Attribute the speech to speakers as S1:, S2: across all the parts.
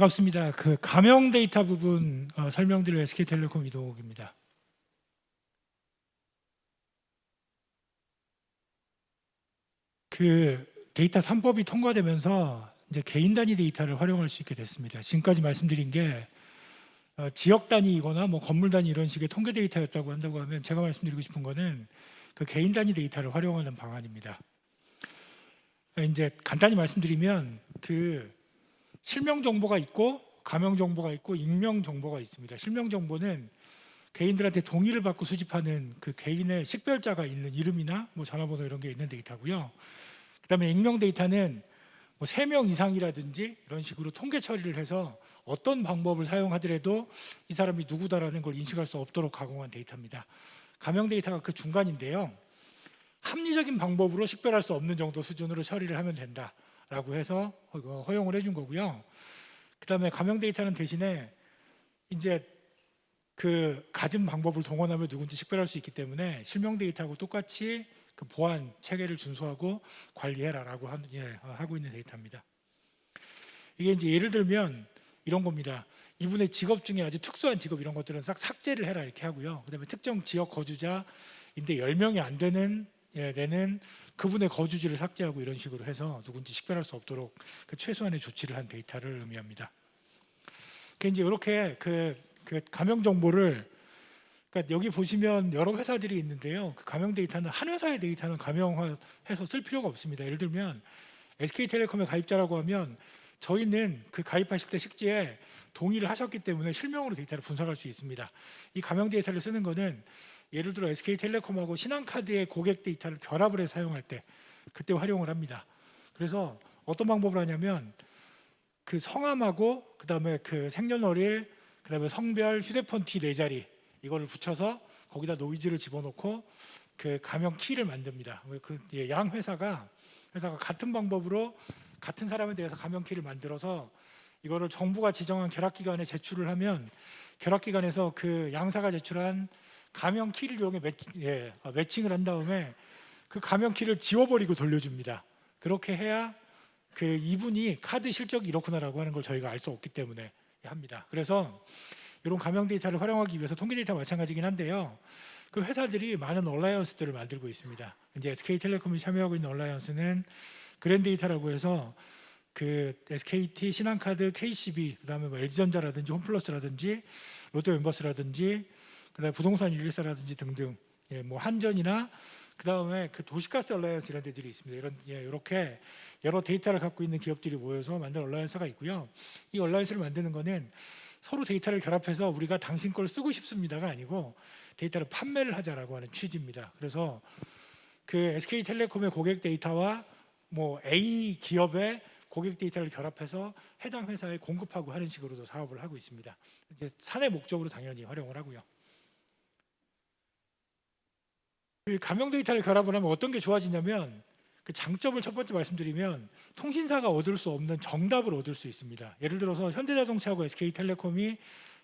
S1: 반갑습니다. 그 가명 데이터 부분 설명드릴 SK텔레콤 이동욱입니다. 그 데이터 3법이 통과되면서 이제 개인 단위 데이터를 활용할 수 있게 됐습니다. 지금까지 말씀드린 게 지역 단위이거나 뭐 건물 단위 이런 식의 통계 데이터였다고 한다고 하면 제가 말씀드리고 싶은 거는 그 개인 단위 데이터를 활용하는 방안입니다. 이제 간단히 말씀드리면 그 실명 정보가 있고 가명 정보가 있고 익명 정보가 있습니다. 실명 정보는 개인들한테 동의를 받고 수집하는 그 개인의 식별자가 있는 이름이나 뭐 전화번호 이런 게 있는 데이터고요. 그다음에 익명 데이터는 뭐 3명 이상이라든지 이런 식으로 통계 처리를 해서 어떤 방법을 사용하더라도 이 사람이 누구다라는 걸 인식할 수 없도록 가공한 데이터입니다. 가명 데이터가 그 중간인데요. 합리적인 방법으로 식별할 수 없는 정도 수준으로 처리를 하면 된다라고 해서 허용을 해준 거고요. 그다음에 가명 데이터는 대신에 이제 그 가진 방법을 동원하면 누군지 식별할 수 있기 때문에 실명 데이터하고 똑같이 그 보안 체계를 준수하고 관리해라라고 하고 있는 데이터입니다. 이게 이제 예를 들면 이런 겁니다. 이분의 직업 중에 아주 특수한 직업 이런 것들은 싹 삭제를 해라 이렇게 하고요. 그다음에 특정 지역 거주자인데 10명이 안 되는 내는 그분의 거주지를 삭제하고 이런 식으로 해서 누군지 식별할 수 없도록 그 최소한의 조치를 한 데이터를 의미합니다. 이제 이렇게 그 가명 정보를 그러니까 여기 보시면 여러 회사들이 있는데요. 그 가명 데이터는 한 회사의 데이터는 가명화해서 쓸 필요가 없습니다. 예를 들면 SK텔레콤의 가입자라고 하면 저희는 그 가입하실 때 식지에 동의를 하셨기 때문에 실명으로 데이터를 분석할 수 있습니다. 이 가명 데이터를 쓰는 거는 예를 들어 SK텔레콤하고 신한카드의 고객 데이터를 결합을 해서 사용할 때 그때 활용을 합니다. 그래서 어떤 방법을 하냐면 그 성함하고 그다음에 그 생년월일 그다음에 성별 휴대폰 뒤 4자리 이거를 붙여서 거기다 노이즈를 집어넣고 그 가명 키를 만듭니다. 그 양 회사가 같은 방법으로 같은 사람에 대해서 가명 키를 만들어서 이거를 정부가 지정한 결합기관에 제출을 하면 결합기관에서 그 양사가 제출한 가명 키를 이용해 매칭을 한 다음에 그 가명 키를 지워버리고 돌려줍니다. 그렇게 해야 그 이분이 카드 실적이 이렇구나라고 하는 걸 저희가 알 수 없기 때문에 합니다. 그래서 이런 가명 데이터를 활용하기 위해서 통계 데이터와 마찬가지긴 한데요. 그 회사들이 많은 얼라이언스들을 만들고 있습니다. 이제 SK텔레콤이 참여하고 있는 얼라이언스는 그랜데이터라고 해서 그 SKT, 신한카드, KCB, 그다음에 뭐 LG전자라든지 홈플러스라든지 롯데멤버스라든지 그다음에 부동산 114라든지 등등 뭐 한전이나 그다음에 그 도시가스 얼라이언스 이런 데들이 있습니다. 이렇게 여러 데이터를 갖고 있는 기업들이 모여서 만든 얼라이언스가 있고요. 이 얼라이언스를 만드는 거는 서로 데이터를 결합해서 우리가 당신 걸 쓰고 싶습니다가 아니고 데이터를 판매를 하자라고 하는 취지입니다. 그래서 그 SK텔레콤의 고객 데이터와 뭐 A 기업의 고객 데이터를 결합해서 해당 회사에 공급하고 하는 식으로도 사업을 하고 있습니다. 이제 사내 목적으로 당연히 활용을 하고요. 그 가명 데이터를 결합을 하면 어떤 게 좋아지냐면 그 장점을 첫 번째 말씀드리면 통신사가 얻을 수 없는 정답을 얻을 수 있습니다. 예를 들어서 현대자동차하고 SK텔레콤이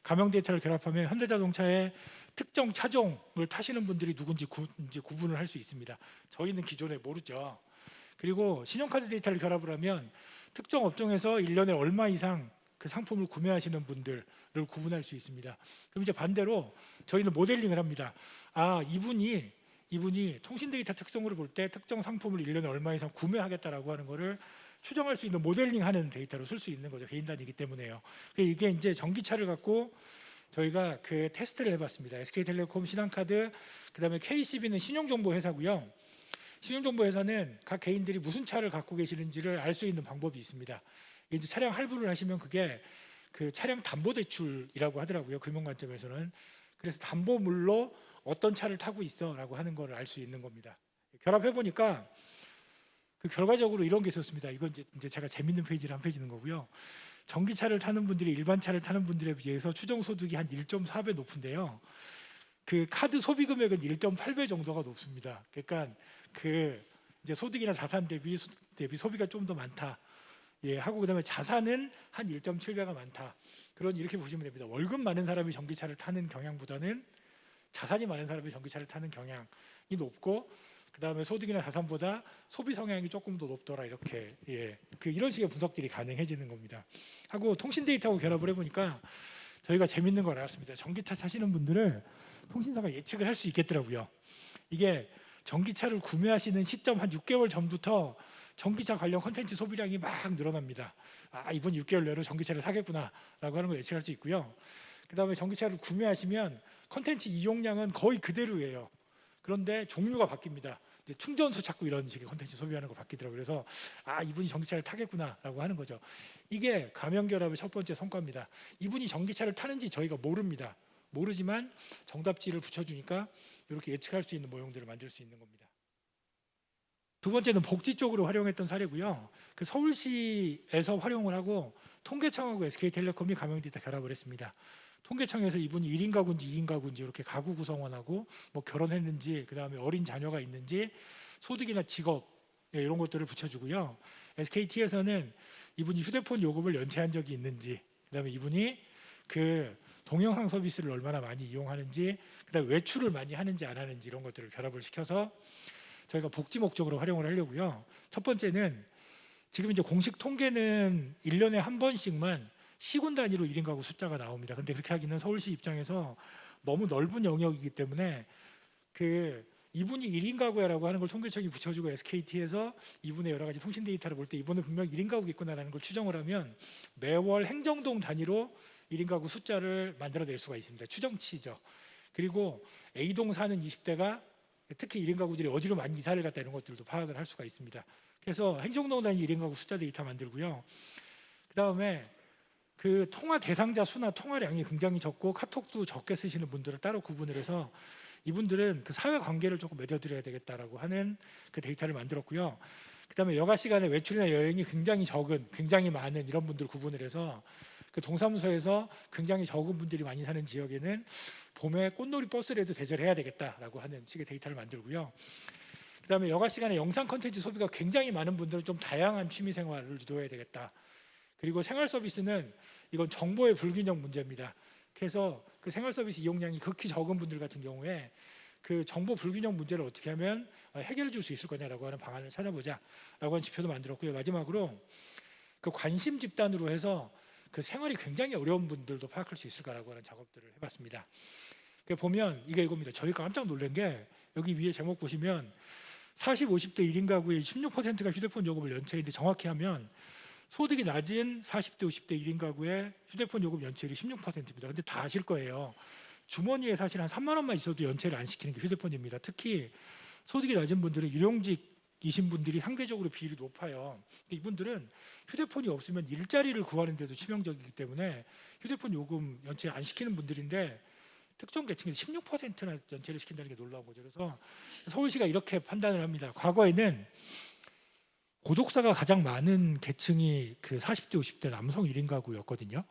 S1: 가명 데이터를 결합하면 현대자동차의 특정 차종을 타시는 분들이 누군지 구분을 할 수 있습니다. 저희는 기존에 모르죠. 그리고 신용카드 데이터를 결합을 하면 특정 업종에서 1년에 얼마 이상 그 상품을 구매하시는 분들을 구분할 수 있습니다. 그럼 이제 반대로 저희는 모델링을 합니다. 아, 이분이 통신 데이터 특성으로 볼 때 특정 상품을 1년에 얼마 이상 구매하겠다라고 하는 거를 추정할 수 있는 모델링하는 데이터로 쓸 수 있는 거죠. 개인 단위이기 때문에요. 이게 이제 전기차를 갖고 저희가 그 테스트를 해봤습니다. SK텔레콤, 신한카드, 그다음에 KCB는 신용정보 회사고요. 신용정보 회사는 각 개인들이 무슨 차를 갖고 계시는지를 알 수 있는 방법이 있습니다. 이제 차량 할부를 하시면 그게 그 차량 담보대출이라고 하더라고요. 금융 관점에서는. 그래서 담보물로 어떤 차를 타고 있어라고 하는 걸 알 수 있는 겁니다. 결합해 보니까 그 결과적으로 이런 게 있었습니다. 이건 이제 제가 재밌는 페이지를 한 페이지 는 거고요. 전기차를 타는 분들이 일반 차를 타는 분들에 비해서 추정 소득이 한 1.4배 높은데요. 그 카드 소비 금액은 1.8배 정도가 높습니다. 그러니까 그 이제 소득이나 자산 대비 소비가 좀 더 많다. 하고 그다음에 자산은 한 1.7배가 많다. 이렇게 보시면 됩니다. 월급 많은 사람이 전기차를 타는 경향보다는 자산이 많은 사람이 전기차를 타는 경향이 높고 그다음에 소득이나 자산보다 소비 성향이 조금 더 높더라 이렇게 이런 식의 분석들이 가능해지는 겁니다. 하고 통신 데이터하고 결합을 해보니까 저희가 재밌는 걸 알았습니다. 전기차 사시는 분들을 통신사가 예측을 할 수 있겠더라고요. 이게 전기차를 구매하시는 시점 한 6개월 전부터 전기차 관련 콘텐츠 소비량이 막 늘어납니다. 아, 이분 6개월 내로 전기차를 사겠구나라고 하는 걸 예측할 수 있고요. 그다음에 전기차를 구매하시면 콘텐츠 이용량은 거의 그대로예요. 그런데 종류가 바뀝니다. 이제 충전소 찾고 이런 식의 콘텐츠 소비하는 거 바뀌더라고요. 그래서 아, 이분이 전기차를 타겠구나라고 하는 거죠. 이게 가명 결합의 첫 번째 성과입니다. 이분이 전기차를 타는지 저희가 모릅니다. 모르지만 정답지를 붙여주니까 이렇게 예측할 수 있는 모형들을 만들 수 있는 겁니다. 두 번째는 복지 쪽으로 활용했던 사례고요. 그 서울시에서 활용을 하고 통계청하고 SK텔레콤이 가명 데이터 결합을 했습니다. 통계청에서 이분이 1인 가구인지 2인 가구인지 이렇게 가구 구성원하고 뭐 결혼했는지 그다음에 어린 자녀가 있는지 소득이나 직업 이런 것들을 붙여주고요. SKT에서는 이분이 휴대폰 요금을 연체한 적이 있는지 그다음에 이분이 그 동영상 서비스를 얼마나 많이 이용하는지 그다음에 외출을 많이 하는지 안 하는지 이런 것들을 결합을 시켜서 저희가 복지 목적으로 활용을 하려고요. 첫 번째는 지금 이제 공식 통계는 1년에 한 번씩만 시군 단위로 1인 가구 숫자가 나옵니다. 근데 그렇게 하기는 서울시 입장에서 너무 넓은 영역이기 때문에 그 이분이 1인 가구야라고 하는 걸 통계청이 붙여주고 SKT에서 이분의 여러 가지 통신 데이터를 볼 때 이분은 분명 1인 가구겠구나라는 걸 추정을 하면 매월 행정동 단위로 1인 가구 숫자를 만들어낼 수가 있습니다. 추정치죠. 그리고 A동 사는 20대가 특히 1인 가구들이 어디로 많이 이사를 갔다 이런 것들도 파악을 할 수가 있습니다. 그래서 행정동 단위 1인 가구 숫자 데이터 만들고요. 그다음에 그 통화 대상자 수나 통화량이 굉장히 적고 카톡도 적게 쓰시는 분들을 따로 구분을 해서 이분들은 그 사회 관계를 조금 맺어드려야 되겠다라고 하는 그 데이터를 만들었고요. 그다음에 여가 시간에 외출이나 여행이 굉장히 적은, 굉장히 많은 이런 분들 구분을 해서 그 동사무소에서 굉장히 적은 분들이 많이 사는 지역에는 봄에 꽃놀이 버스라도 대절해야 되겠다라고 하는 식의 데이터를 만들고요. 그다음에 여가 시간에 영상 콘텐츠 소비가 굉장히 많은 분들은 좀 다양한 취미 생활을 유도해야 되겠다. 그리고 생활 서비스는 이건 정보의 불균형 문제입니다. 그래서 그 생활 서비스 이용량이 극히 적은 분들 같은 경우에 그 정보 불균형 문제를 어떻게 하면 해결해 줄 수 있을 거냐라고 하는 방안을 찾아보자라고 하는 지표도 만들었고요. 마지막으로 그 관심 집단으로 해서 그 생활이 굉장히 어려운 분들도 파악할 수 있을까라고 하는 작업들을 해봤습니다. 보면 이게 이겁니다. 저희가 깜짝 놀란 게 여기 위에 제목 보시면 40, 50대 1인 가구의 16%가 휴대폰 요금을 연체인데 정확히 하면 소득이 낮은 40대 50대 1인 가구의 휴대폰 요금 연체율이 16%입니다. 근데 다 아실 거예요. 주머니에 사실 한 3만 원만 있어도 연체를 안 시키는 게 휴대폰입니다. 특히 소득이 낮은 분들은 일용직이신 분들이 상대적으로 비율이 높아요. 이분들은 휴대폰이 없으면 일자리를 구하는 데도 치명적이기 때문에 휴대폰 요금 연체 안 시키는 분들인데 특정 계층에서 16%나 연체를 시킨다는 게 놀라운 거죠. 그래서 서울시가 이렇게 판단을 합니다. 과거에는 고독사가 가장 많은 계층이 그 40대 50대 남성 1인 가구였거든요.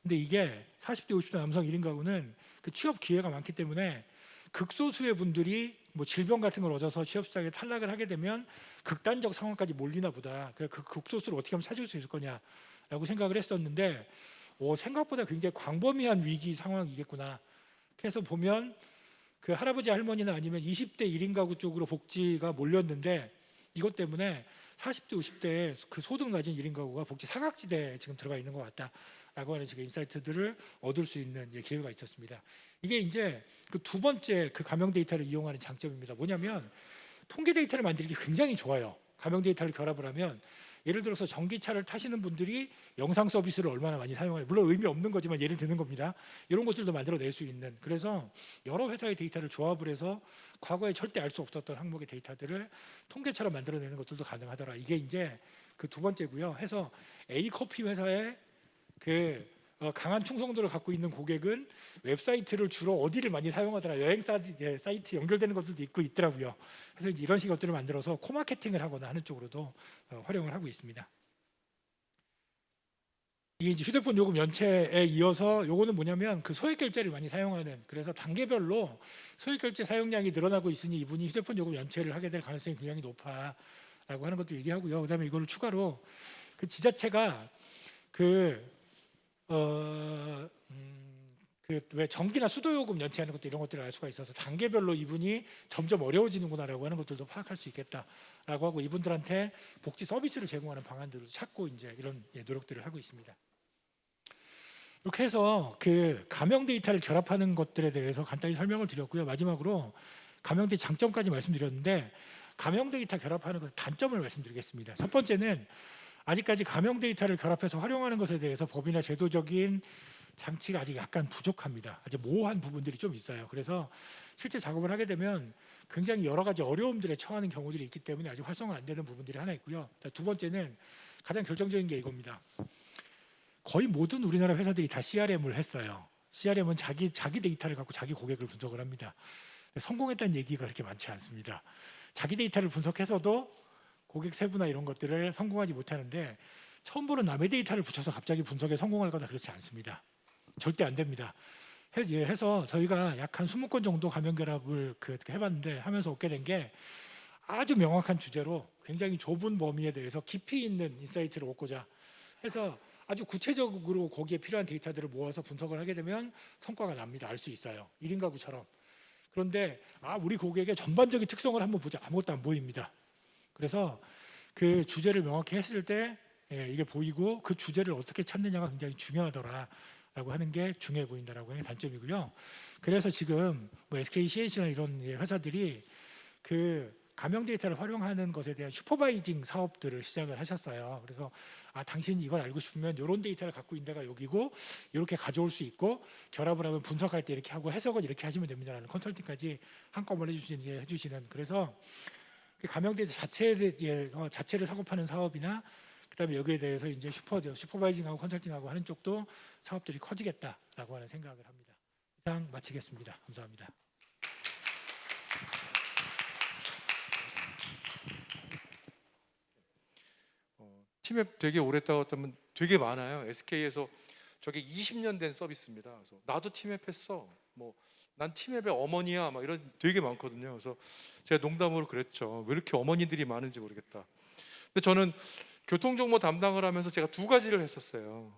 S1: 근데 이게 40대 50대 남성 1인 가구는 그 취업 기회가 많기 때문에 극소수의 분들이 뭐 질병 같은 걸 얻어서 취업 시장에 탈락을 하게 되면 극단적 상황까지 몰리나 보다. 그 극소수를 어떻게 하면 찾을 수 있을 거냐라고 생각을 했었는데 생각보다 굉장히 광범위한 위기 상황이겠구나. 그래서 보면 그 할아버지 할머니나 아니면 20대 1인 가구 쪽으로 복지가 몰렸는데 이것 때문에 40대 50대 그 소득 낮은 1인 가구가 복지 사각지대에 지금 들어가 있는 것 같다라고 하는 식의 인사이트들을 얻을 수 있는 기회가 있었습니다. 이게 이제 그 두 번째 그 가명 데이터를 이용하는 장점입니다. 뭐냐면 통계 데이터를 만들기 굉장히 좋아요. 가명 데이터를 결합을 하면 예를 들어서 전기차를 타시는 분들이 영상 서비스를 얼마나 많이 사용하냐, 물론 의미 없는 거지만 예를 드는 겁니다. 이런 것들도 만들어낼 수 있는, 그래서 여러 회사의 데이터를 조합을 해서 과거에 절대 알 수 없었던 항목의 데이터들을 통계처럼 만들어내는 것들도 가능하더라. 이게 이제 그 두 번째고요. 해서 A 커피 회사의 그 강한 충성도를 갖고 있는 고객은 웹사이트를 주로 어디를 많이 사용하더라. 여행 사이트 연결되는 것들도 있고 있더라고요. 그래서 이제 이런 식의 것들을 만들어서 코마케팅을 하거나 하는 쪽으로도 활용을 하고 있습니다. 이게 이제 휴대폰 요금 연체에 이어서 요거는 뭐냐면 그 소액 결제를 많이 사용하는, 그래서 단계별로 소액 결제 사용량이 늘어나고 있으니 이분이 휴대폰 요금 연체를 하게 될 가능성이 굉장히 높아라고 하는 것도 얘기하고요. 그다음에 이거를 추가로 그 지자체가 그 그 왜 전기나 수도 요금 연체하는 것도 이런 것들을 알 수가 있어서 단계별로 이분이 점점 어려워지는구나라고 하는 것들도 파악할 수 있겠다라고 하고 이분들한테 복지 서비스를 제공하는 방안들을 찾고 이제 이런 노력들을 하고 있습니다. 이렇게 해서 그 가명 데이터를 결합하는 것들에 대해서 간단히 설명을 드렸고요. 마지막으로 가명 데이터 장점까지 말씀드렸는데 가명 데이터 결합하는 것의 단점을 말씀드리겠습니다. 첫 번째는 아직까지 가명 데이터를 결합해서 활용하는 것에 대해서 법이나 제도적인 장치가 아직 약간 부족합니다. 아직 모호한 부분들이 좀 있어요. 그래서 실제 작업을 하게 되면 굉장히 여러 가지 어려움들에 처하는 경우들이 있기 때문에 아직 활성화 안 되는 부분들이 하나 있고요. 두 번째는 가장 결정적인 게 이겁니다. 거의 모든 우리나라 회사들이 다 CRM을 했어요. CRM은 자기 데이터를 갖고 자기 고객을 분석을 합니다. 성공했다는 얘기가 그렇게 많지 않습니다. 자기 데이터를 분석해서도 고객 세부나 이런 것들을 성공하지 못하는데 처음 보는 남의 데이터를 붙여서 갑자기 분석에 성공할 거다 그렇지 않습니다. 절대 안 됩니다. 해서 저희가 약 한 20건 정도 가명 결합을 해봤는데 하면서 얻게 된 게 아주 명확한 주제로 굉장히 좁은 범위에 대해서 깊이 있는 인사이트를 얻고자 해서 아주 구체적으로 거기에 필요한 데이터들을 모아서 분석을 하게 되면 성과가 납니다. 알 수 있어요. 1인 가구처럼. 그런데 우리 고객의 전반적인 특성을 한번 보자. 아무것도 안 보입니다. 그래서 그 주제를 명확히 했을 때 이게 보이고 그 주제를 어떻게 찾느냐가 굉장히 중요하더라라고 하는 게 중요해 보인다라고 하는 게 단점이고요. 그래서 지금 뭐 SK CH나 이런 회사들이 그 가명 데이터를 활용하는 것에 대한 슈퍼바이징 사업들을 시작을 하셨어요. 그래서 당신이 이걸 알고 싶으면 이런 데이터를 갖고 있는 데가 여기고 이렇게 가져올 수 있고 결합을 하면 분석할 때 이렇게 하고 해석은 이렇게 하시면 됩니다라는 컨설팅까지 한꺼번에 해주시는 그래서 그 가명 데이터 자체를 사고파는 사업이나 그다음에 여기에 대해서 이제 슈퍼바이징하고 컨설팅하고 하는 쪽도 사업들이 커지겠다라고 하는 생각을 합니다. 이상 마치겠습니다. 감사합니다.
S2: 티맵 되게 오래 따왔다면 되게 많아요. SK에서 저게 20년 된 서비스입니다. 그래서 나도 티맵 했어. 뭐 난 티맵의 어머니야. 막 이런 되게 많거든요. 그래서 제가 농담으로 그랬죠. 왜 이렇게 어머니들이 많은지 모르겠다. 근데 저는 교통정보 담당을 하면서 제가 두 가지를 했었어요.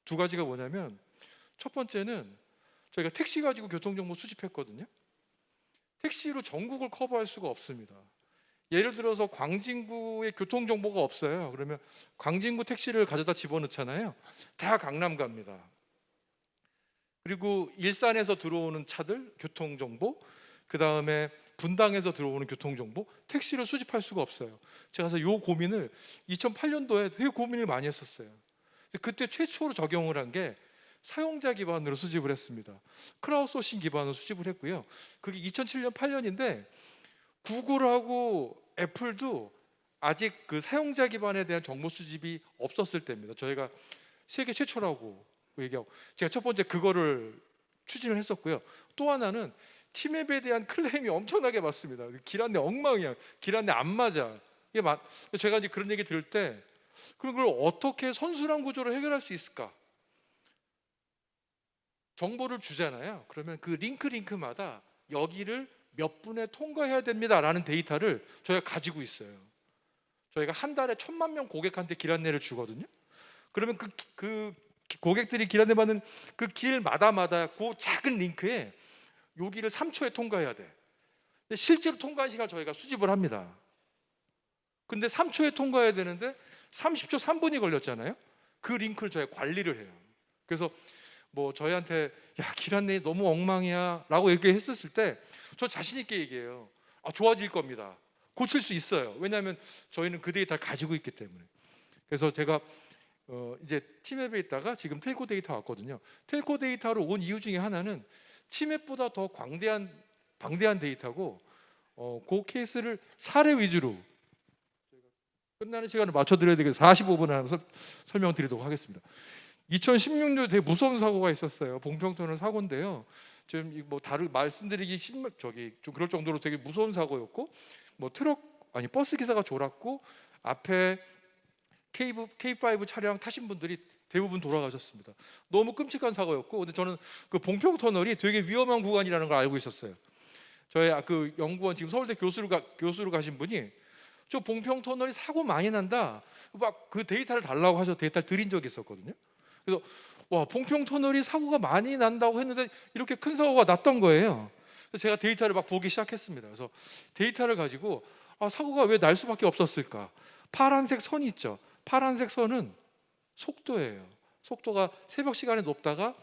S2: 두 가지가 뭐냐면 첫 번째는 저희가 택시 가지고 교통정보 수집했거든요. 택시로 전국을 커버할 수가 없습니다. 예를 들어서 광진구에 교통정보가 없어요. 그러면 광진구 택시를 가져다 집어넣잖아요. 다 강남 갑니다. 그리고 일산에서 들어오는 차들 교통정보, 그 다음에 분당에서 들어오는 교통정보 택시를 수집할 수가 없어요. 제가 그래서 이 고민을 2008년도에 되게 고민을 많이 했었어요. 그때 최초로 적용을 한 게 사용자 기반으로 수집을 했습니다. 크라우드소싱 기반으로 수집을 했고요. 그게 2007년 8년인데 구글하고 애플도 아직 그 사용자 기반에 대한 정보 수집이 없었을 때입니다. 저희가 세계 최초라고 얘기하고 제가 첫 번째 그거를 추진을 했었고요. 또 하나는 티맵에 대한 클레임이 엄청나게 많습니다. 길 안내 엉망이야. 길 안내 안 맞아. 이게 제가 이제 그런 얘기 들을 때 그런 걸 어떻게 선순환 구조로 해결할 수 있을까? 정보를 주잖아요. 그러면 그 링크마다 여기를 몇 분에 통과해야 됩니다라는 데이터를 저희가 가지고 있어요. 저희가 한 달에 1000만 명 고객한테 길 안내를 주거든요. 그러면 그 고객들이 길 안내 받는 그 길마다 그 작은 링크에 여기를 3초에 통과해야 돼. 근데 실제로 통과한 시간 저희가 수집을 합니다. 근데 3초에 통과해야 되는데 30초 3분이 걸렸잖아요. 그 링크를 저희가 관리를 해요. 그래서 뭐 저희한테 야, 길 안내 너무 엉망이야 라고 얘기했었을 때 저 자신 있게 얘기해요. 좋아질 겁니다. 고칠 수 있어요. 왜냐하면 저희는 그 데이터를 가지고 있기 때문에. 그래서 제가 이제 티맵에 있다가 지금 텔코 데이터 왔거든요. 텔코 데이터로 온 이유 중에 하나는 티맵보다 더 방대한 데이터고 그 케이스를 사례 위주로 끝나는 시간을 맞춰드려야 되겠어서 45분 안에 설명드리도록 하겠습니다. 2016년에 되게 무서운 사고가 있었어요. 봉평터널 사고인데요. 지금 뭐 말씀드리기 좀 그럴 정도로 되게 무서운 사고였고, 뭐 버스 기사가 졸았고 앞에 K5 차량 타신 분들이 대부분 돌아가셨습니다. 너무 끔찍한 사고였고, 근데 저는 그 봉평터널이 되게 위험한 구간이라는 걸 알고 있었어요. 저희 그 연구원 지금 서울대 교수로 가신 분이 저 봉평터널이 사고 많이 난다. 막 그 데이터를 달라고 하셔서 데이터를 드린 적이 있었거든요. 그래서 와, 봉평 터널이 사고가 많이 난다고 했는데 이렇게 큰 사고가 났던 거예요. 그래서 제가 데이터를 막 보기 시작했습니다. 그래서 데이터를 가지고 사고가 왜 날 수밖에 없었을까? 파란색 선이 있죠. 파란색 선은 속도예요. 속도가 새벽 시간에 높다가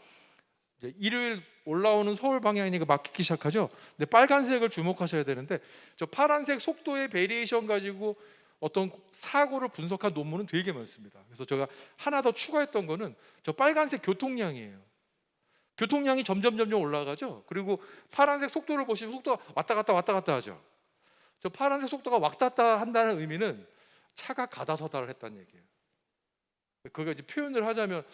S2: 이제 일요일 올라오는 서울 방향이니까 막히기 시작하죠. 근데 빨간색을 주목하셔야 되는데, 저 파란색 속도의 베리에이션 가지고 어떤 사고를 분석한 논문은 되게 많습니다. 그래서 제가 하나 더 추가했던 거는 저 빨간색 교통량이에요. 교통량이 점점 올라가죠. 그리고 파란색 속도를 보시면 속도가 왔다 갔다 하죠. 저 파란색 속도가 왔다 갔다 한다는 의미는 차가 가다 서다를 했다는 얘기예요. 그가 이제 표현을 하자면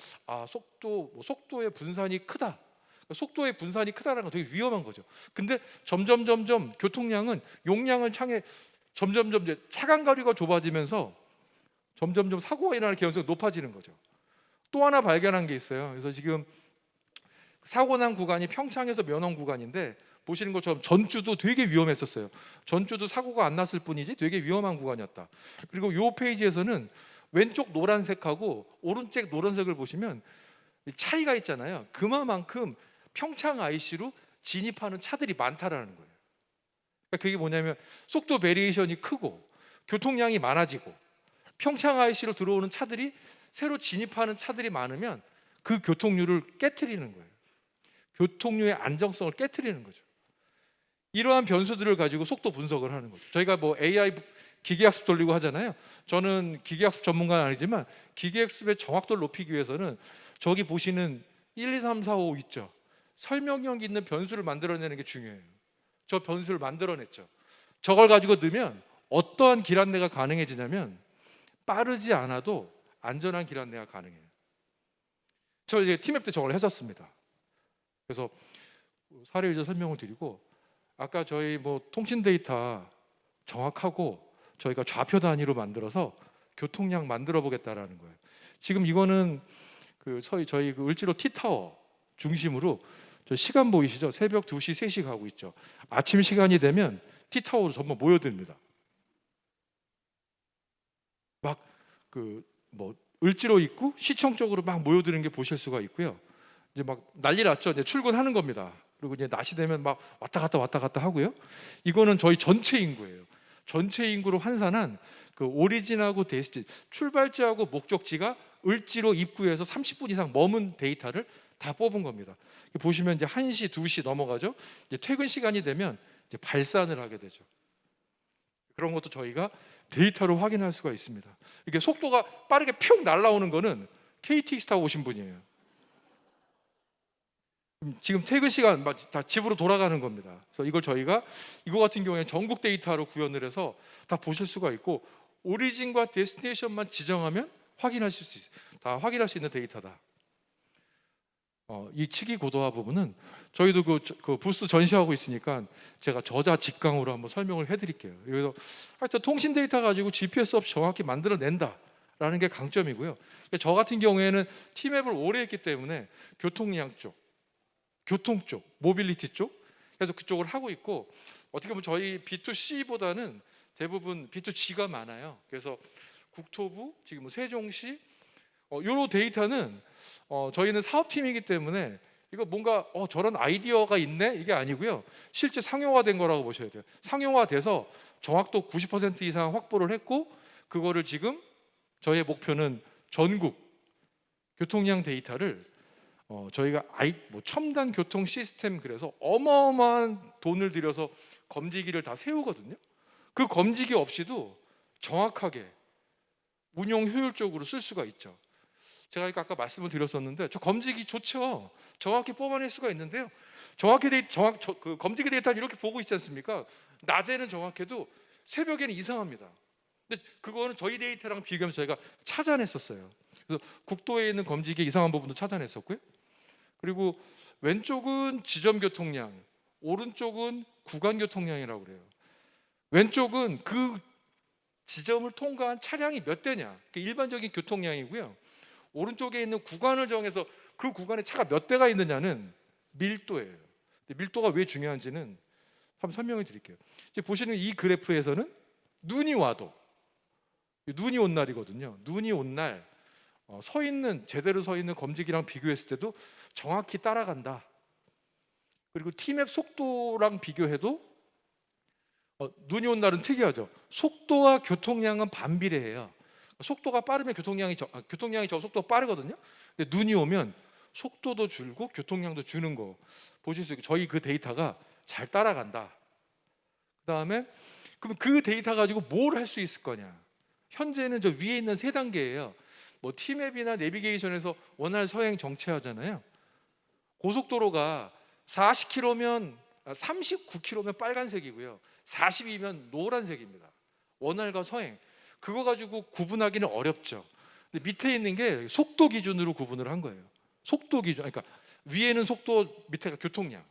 S2: 속도의 분산이 크다. 속도의 분산이 크다는 건 되게 위험한 거죠. 근데 점점 교통량은 용량을 향해 점점 이제 차간 거리가 좁아지면서 점점 사고가 일어날 가능성이 높아지는 거죠. 또 하나 발견한 게 있어요. 그래서 지금 사고 난 구간이 평창에서 면원 구간인데, 보시는 것처럼 전주도 되게 위험했었어요. 전주도 사고가 안 났을 뿐이지 되게 위험한 구간이었다. 그리고 이 페이지에서는 왼쪽 노란색하고 오른쪽 노란색을 보시면 차이가 있잖아요. 그만큼 평창 IC로 진입하는 차들이 많다라는 거예요. 그러니까 그게 뭐냐면 속도 베리에이션이 크고 교통량이 많아지고 평창 IC로 들어오는 차들이 새로 진입하는 차들이 많으면 그 교통률을 깨트리는 거예요. 교통률의 안정성을 깨트리는 거죠. 이러한 변수들을 가지고 속도 분석을 하는 거죠. 저희가 뭐 AI 기계학습 돌리고 하잖아요. 저는 기계학습 전문가는 아니지만 기계학습의 정확도를 높이기 위해서는 저기 보시는 1, 2, 3, 4, 5 있죠. 설명력 있는 변수를 만들어내는 게 중요해요. 저 변수를 만들어냈죠. 저걸 가지고 넣으면 어떠한 길 안내가 가능해지냐면 빠르지 않아도 안전한 길 안내가 가능해요. 저 이제 팀앱 때 저걸 했었습니다. 그래서 사례 위주로 설명을 드리고, 아까 저희 뭐 통신 데이터 정확하고 저희가 좌표 단위로 만들어서 교통량 만들어 보겠다라는 거예요. 지금 이거는 저희 을지로 T타워 중심으로 저 시간 보이시죠? 새벽 2시, 3시 가고 있죠. 아침 시간이 되면 T타워로 전부 모여듭니다. 막 을지로 입구 시청 쪽으로 막 모여드는 게 보실 수가 있고요. 이제 막 난리 났죠. 이제 출근하는 겁니다. 그리고 이제 낮이 되면 막 왔다 갔다 하고요. 이거는 저희 전체 인구예요. 전체 인구로 환산한 그 오리진하고 데스티, 출발지하고 목적지가 을지로 입구에서 30분 이상 머문 데이터를 다 뽑은 겁니다. 보시면 이제 1시, 2시 넘어가죠. 이제 퇴근 시간이 되면 이제 발산을 하게 되죠. 그런 것도 저희가 데이터로 확인할 수가 있습니다. 이게 속도가 빠르게 뿅 날아오는 거는 KTX 타고 오신 분이에요. 지금 퇴근 시간 다 집으로 돌아가는 겁니다. 그래서 이걸 저희가 이거 같은 경우에 전국 데이터로 구현을 해서 다 보실 수가 있고, 오리진과 데스티네이션만 지정하면 확인하실 수 있어요. 다 확인할 수 있는 데이터다. 이 치기 고도화 부분은 저희도 그 부스 전시하고 있으니까 제가 저자 직강으로 한번 설명을 해드릴게요. 그래서 하여튼 통신 데이터 가지고 GPS 없이 정확히 만들어낸다라는 게 강점이고요. 저 같은 경우에는 팀앱을 오래 했기 때문에 교통량 쪽, 교통 쪽, 모빌리티 쪽, 그래서 그쪽을 하고 있고, 어떻게 보면 저희 B2C보다는 대부분 B2G가 많아요. 그래서 국토부, 지금 뭐 세종시, 요런 데이터는 저희는 사업팀이기 때문에 이거 뭔가 저런 아이디어가 있네 이게 아니고요. 실제 상용화된 거라고 보셔야 돼요. 상용화돼서 정확도 90% 이상 확보를 했고, 그거를 지금 저희의 목표는 전국 교통량 데이터를 저희가 첨단 교통 시스템, 그래서 어마어마한 돈을 들여서 검지기를 다 세우거든요. 그 검지기 없이도 정확하게 운용 효율적으로 쓸 수가 있죠. 제가 아까 말씀을 드렸었는데 저 검지기 좋죠. 정확히 뽑아낼 수가 있는데요. 그 검지기 데이터를 이렇게 보고 있지 않습니까? 낮에는 정확해도 새벽에는 이상합니다. 근데 그거는 저희 데이터랑 비교하면 저희가 찾아냈었어요. 그래서 국도에 있는 검지기의 이상한 부분도 찾아냈었고요. 그리고 왼쪽은 지점 교통량, 오른쪽은 구간 교통량이라고 그래요. 왼쪽은 그 지점을 통과한 차량이 몇 대냐, 일반적인 교통량이고요. 오른쪽에 있는 구간을 정해서 그 구간에 차가 몇 대가 있느냐는 밀도예요. 밀도가 왜 중요한지는 한번 설명해 드릴게요. 이제 보시는 이 그래프에서는 눈이 와도, 눈이 온 날이거든요. 눈이 온 날 서 있는 제대로 서 있는 검지기랑 비교했을 때도 정확히 따라간다. 그리고 T맵 속도랑 비교해도 눈이 온 날은 특이하죠. 속도와 교통량은 반비례해요. 속도가 빠르면 교통량이 저 속도가 빠르거든요. 근데 눈이 오면 속도도 줄고 교통량도 주는 거 보실 수 있고 저희 그 데이터가 잘 따라간다. 그다음에 그럼 그 데이터 가지고 뭘 할 수 있을 거냐? 현재는 저 위에 있는 세 단계예요. 뭐 T맵이나 내비게이션에서 원활 서행 정체하잖아요. 고속도로가 40km면 39km면 빨간색이고요. 42면 노란색입니다. 원활과 서행. 그거 가지고 구분하기는 어렵죠. 근데 밑에 있는 게 속도 기준으로 구분을 한 거예요. 속도 기준. 그러니까 위에는 속도, 밑에가 교통량.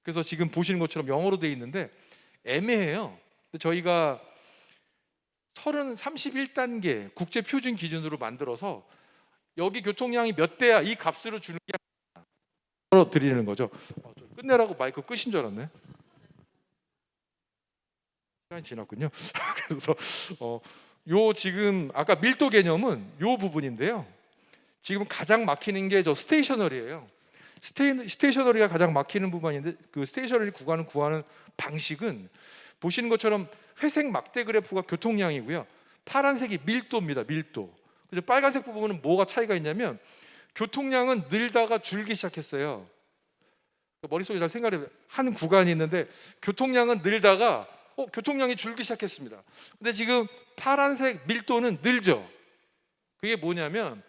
S2: 그래서 지금 보시는 것처럼 영어로 돼 있는데 애매해요. 근데 저희가 31단계 국제 표준 기준으로 만들어서 여기 교통량이 몇 대야 이 값으로 주는 게 아니라 드리는 거죠. 끝내라고 마이크 끄신 줄 알았네. 시간이 지났군요. 그래서 요 지금 아까 밀도 개념은 요 부분인데요. 지금 가장 막히는 게 저 스테이셔너리예요. 스테이셔너리가 가장 막히는 부분인데 그 스테이셔너리 구간을 구하는 방식은 보시는 것처럼 회색 막대 그래프가 교통량이고요. 파란색이 밀도입니다. 밀도. 그래서 빨간색 부분은 뭐가 차이가 있냐면 교통량은 늘다가 줄기 시작했어요. 머릿속에 잘 생각해 한 구간이 있는데 교통량은 늘다가 교통량이 줄기 시작했습니다. 근데 지금 파란색 밀도는 늘죠. 그게 뭐냐면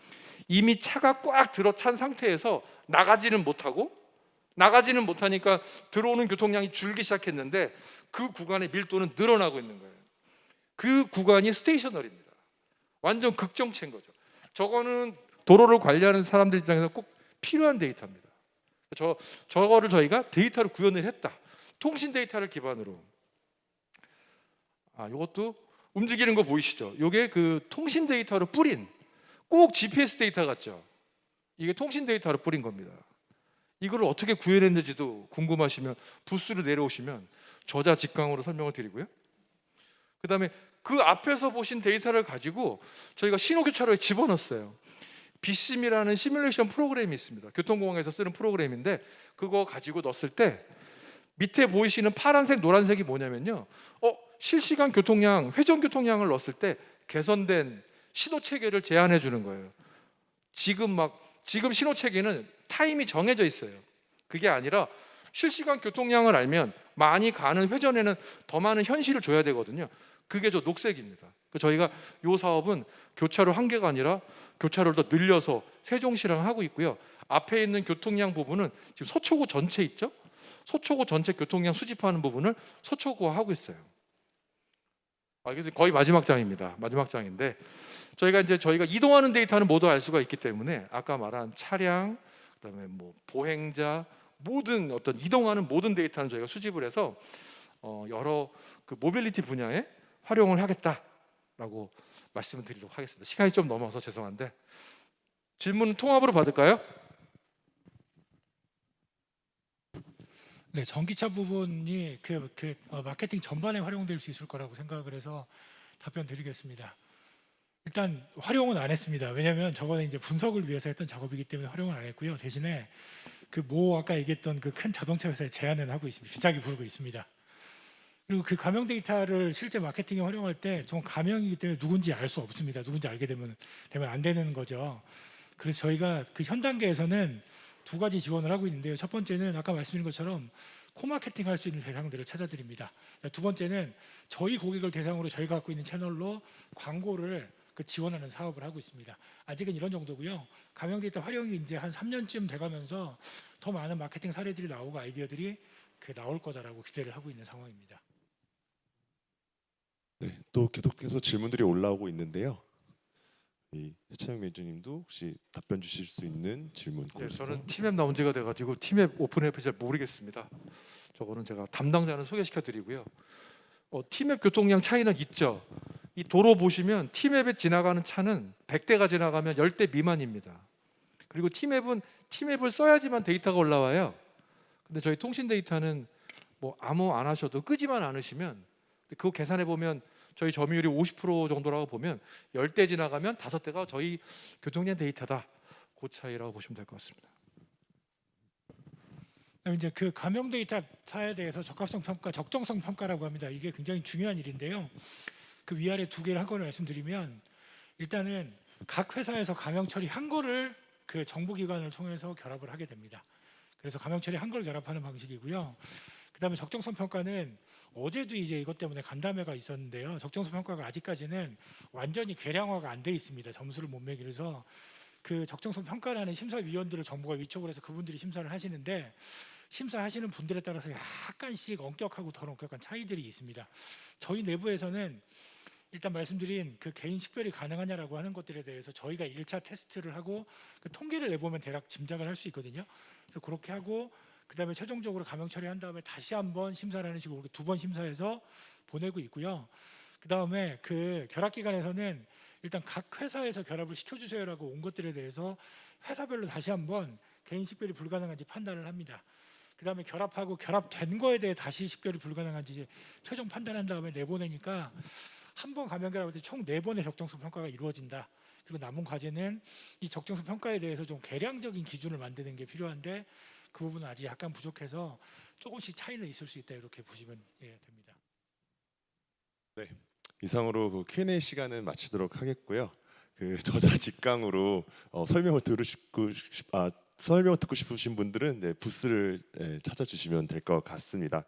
S2: 이미 차가 꽉 들어찬 상태에서 나가지는 못하니까 들어오는 교통량이 줄기 시작했는데 그 구간의 밀도는 늘어나고 있는 거예요. 그 구간이 스테이셔너리입니다. 완전 극정체인 거죠. 저거는 도로를 관리하는 사람들 입장에서 꼭 필요한 데이터입니다. 저거를 저희가 데이터로 구현을 했다. 통신 데이터를 기반으로. 이것도 움직이는 거 보이시죠? 이게 그 통신 데이터로 뿌린 꼭 GPS 데이터 같죠? 이게 통신 데이터로 뿌린 겁니다. 이걸 어떻게 구현했는지도 궁금하시면 부스로 내려오시면 저자 직강으로 설명을 드리고요. 그 다음에 그 앞에서 보신 데이터를 가지고 저희가 신호교차로에 집어넣었어요. 비심이라는 시뮬레이션 프로그램이 있습니다. 교통공학에서 쓰는 프로그램인데 그거 가지고 넣었을 때 밑에 보이시는 파란색, 노란색이 뭐냐면요. 실시간 교통량, 회전 교통량을 넣었을 때 개선된 신호 체계를 제안해 주는 거예요. 지금 신호 체계는 타임이 정해져 있어요. 그게 아니라 실시간 교통량을 알면 많이 가는 회전에는 더 많은 현실을 줘야 되거든요. 그게 저 녹색입니다. 저희가 이 사업은 교차로 한 개가 아니라 교차로를 더 늘려서 세종시랑 하고 있고요. 앞에 있는 교통량 부분은 지금 서초구 전체 있죠? 서초구 전체 교통량 수집하는 부분을 서초구화 하고 있어요. 그래서 거의 마지막 장입니다. 마지막 장인데 저희가 이동하는 데이터는 모두 알 수가 있기 때문에 아까 말한 차량, 그다음에 뭐 보행자, 모든 어떤 이동하는 모든 데이터는 저희가 수집을 해서 여러 그 모빌리티 분야에 활용을 하겠다라고 말씀을 드리도록 하겠습니다. 시간이 좀 넘어서 죄송한데 질문 통합으로 받을까요?
S1: 네, 전기차 부분이 마케팅 전반에 활용될 수 있을 거라고 생각을 해서 답변 드리겠습니다. 일단 활용은 안 했습니다. 왜냐하면 저거는 이제 분석을 위해서 했던 작업이기 때문에 활용을 안 했고요. 대신에 아까 얘기했던 그 큰 자동차 회사에 제안은 하고 있습니다. 비싸게 부르고 있습니다. 그리고 그 가명 데이터를 실제 마케팅에 활용할 때 전 가명이기 때문에 누군지 알 수 없습니다. 누군지 알게 되면 안 되는 거죠. 그래서 저희가 그 현 단계에서는 두 가지 지원을 하고 있는데요. 첫 번째는 아까 말씀드린 것처럼 코마케팅 할 수 있는 대상들을 찾아드립니다. 두 번째는 저희 고객을 대상으로 저희가 갖고 있는 채널로 광고를 지원하는 사업을 하고 있습니다. 아직은 이런 정도고요. 가명 데이터 활용이 이제 한 3년쯤 돼가면서 더 많은 마케팅 사례들이 나오고 아이디어들이 나올 거다라고 기대를 하고 있는 상황입니다.
S3: 네, 또 계속해서 질문들이 올라오고 있는데요. 해찬영 매니저님도 혹시 답변 주실 수 있는 질문 고르셔서.
S2: 저는 T맵 나온 지가 돼가지고 T맵 오픈앱을 잘 모르겠습니다. 저거는 제가 담당자는 소개시켜 드리고요. T맵 교통량 차이는 있죠. 이 도로 보시면 T맵에 지나가는 차는 100대가 지나가면 10대 미만입니다. 그리고 T맵을 써야지만 데이터가 올라와요. 근데 저희 통신 데이터는 뭐 아무 안 하셔도 끄지만 않으시면 그거 계산해 보면 저희 점유율이 50% 정도라고 보면 10대 지나가면 5대가 저희 교통량 데이터다. 그 차이라고 보시면 될 것 같습니다.
S1: 이제 그 가명 데이터에 대해서 적합성 평가, 적정성 평가라고 합니다. 이게 굉장히 중요한 일인데요. 그 위아래 두 개를 한꺼번에 말씀드리면, 일단은 각 회사에서 가명 처리한 거를 그 정부기관을 통해서 결합을 하게 됩니다. 그래서 가명 처리한 걸 결합하는 방식이고요. 그다음에 적정성 평가는 어제도 이제 이것 때문에 간담회가 있었는데요. 적정성 평가가 아직까지는 완전히 계량화가 안 돼 있습니다. 점수를 못 매기면서 그 적정성 평가라는 심사위원들을 정부가 위촉을 해서 그분들이 심사를 하시는데, 심사하시는 분들에 따라서 약간씩 엄격하고 덜 엄격한 차이들이 있습니다. 저희 내부에서는 일단 말씀드린 그 개인 식별이 가능하냐라고 하는 것들에 대해서 저희가 1차 테스트를 하고 그 통계를 내보면 대략 짐작을 할 수 있거든요. 그래서 그렇게 하고 그다음에 최종적으로 가명 처리한 다음에 다시 한번 심사를 하는 식으로 2번 심사해서 보내고 있고요. 그다음에 그 결합기관에서는 일단 각 회사에서 결합을 시켜주세요라고 온 것들에 대해서 회사별로 다시 한번 개인 식별이 불가능한지 판단을 합니다. 그다음에 결합하고 결합된 거에 대해 다시 식별이 불가능한지 이제 최종 판단한 다음에 내보내니까 한 번 가명 결합할 때 총 4번의 적정성 평가가 이루어진다. 그리고 남은 과제는 이 적정성 평가에 대해서 좀 계량적인 기준을 만드는 게 필요한데 그 부분은 아직 약간 부족해서 조금씩 차이는 있을 수 있다, 이렇게 보시면 됩니다.
S3: 네, 이상으로 그 Q&A 시간은 마치도록 하겠고요. 그 저자 직강으로 설명을 듣고 싶으신 분들은 부스를 찾아주시면 될 것 같습니다.